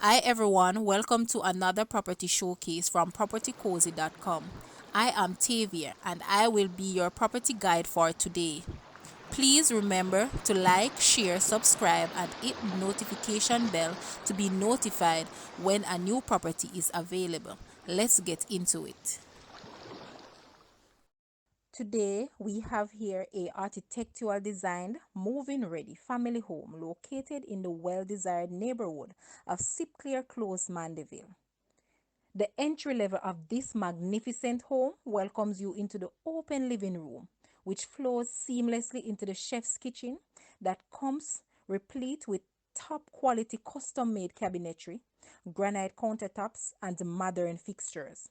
Hi everyone, welcome to another property showcase from propertycozy.com. I am Tavia and I will be your property guide for today. Please remember to like, share, subscribe and hit the notification bell to be notified when a new property is available. Let's get into it. Today we have here a architectural designed move-in ready family home located in the well-desired neighborhood of Cypclaire Close, Mandeville. The entry level of this magnificent home welcomes you into the open living room, which flows seamlessly into the chef's kitchen that comes replete with top quality custom made cabinetry, granite countertops, and modern fixtures.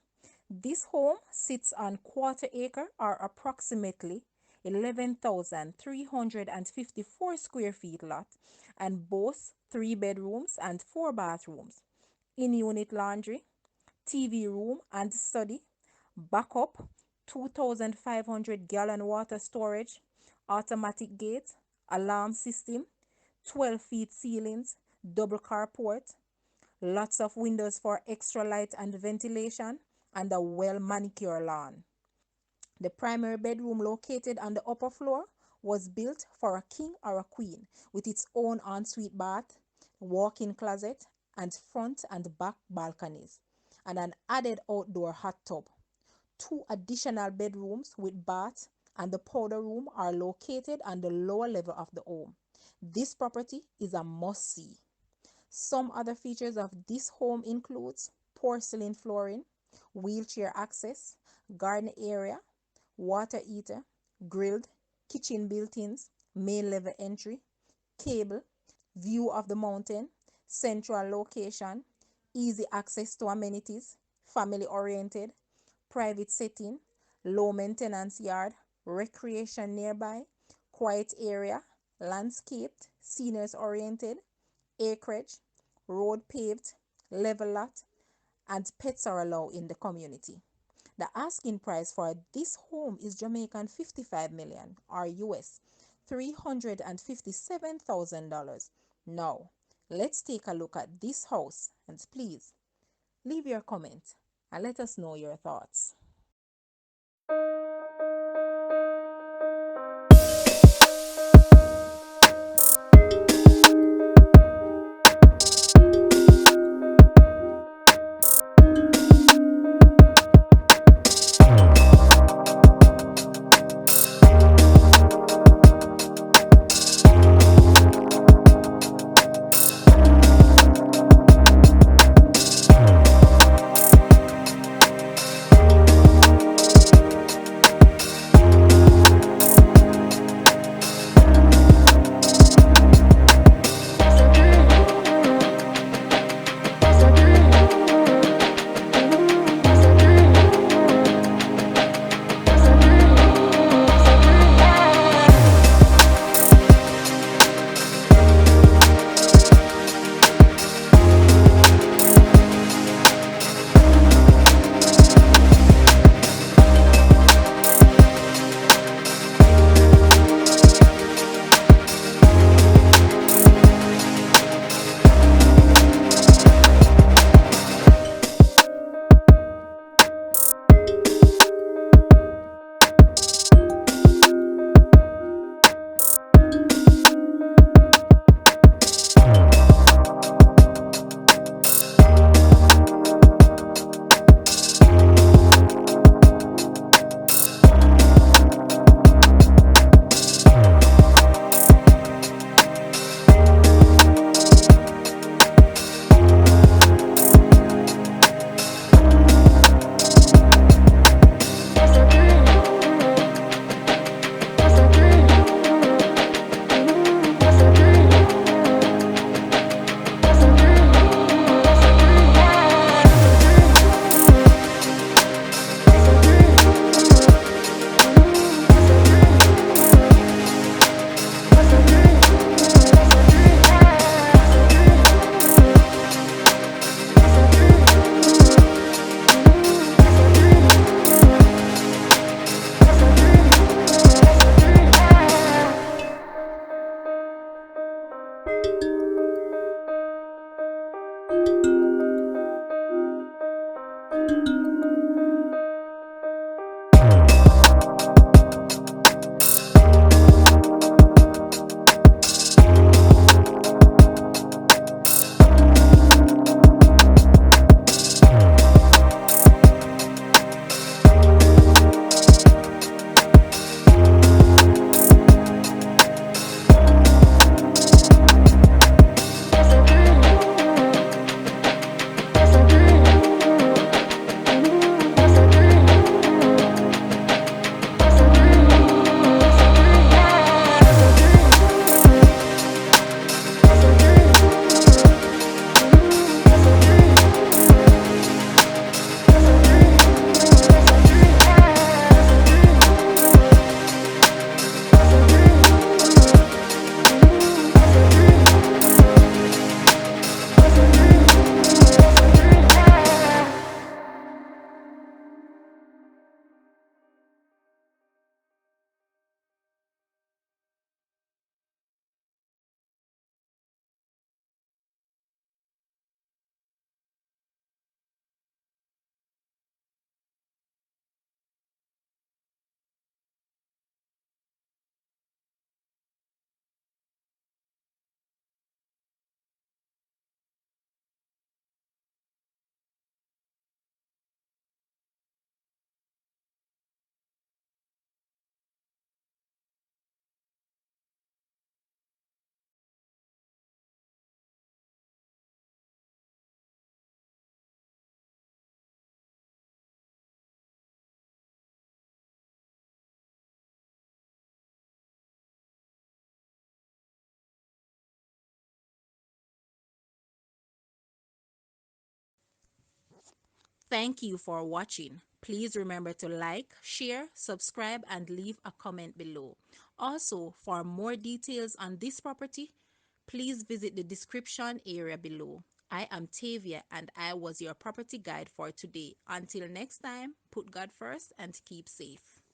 This home sits on quarter acre or approximately 11,354 square feet lot and boasts 3 bedrooms and 4 bathrooms, in-unit laundry, TV room and study, backup 2,500 gallon water storage, automatic gate, alarm system, 12 feet ceilings, double carport, lots of windows for extra light and ventilation, and a well manicured lawn. The primary bedroom, located on the upper floor, was built for a king or a queen with its own ensuite bath, walk in closet, and front and back balconies, and an added outdoor hot tub. Two additional bedrooms with bath and the powder room are located on the lower level of the home. This property is a must see. Some other features of this home includes porcelain flooring, wheelchair access, garden area, water heater, grilled, kitchen built-ins, main level entry, cable, view of the mountain, central location, easy access to amenities, family oriented, private setting, low maintenance yard, recreation nearby, quiet area, landscaped, seniors oriented, acreage, road paved, level lot, and pets are allowed in the community. The asking price for this home is Jamaican 55 million or US $357,000. Now, let's take a look at this house and please leave your comment and let us know your thoughts. Thank you for watching. Please remember to like, share, subscribe, and leave a comment below. Also, for more details on this property, please visit the description area below. I am Tavia and I was your property guide for today. Until next time, put God first and keep safe.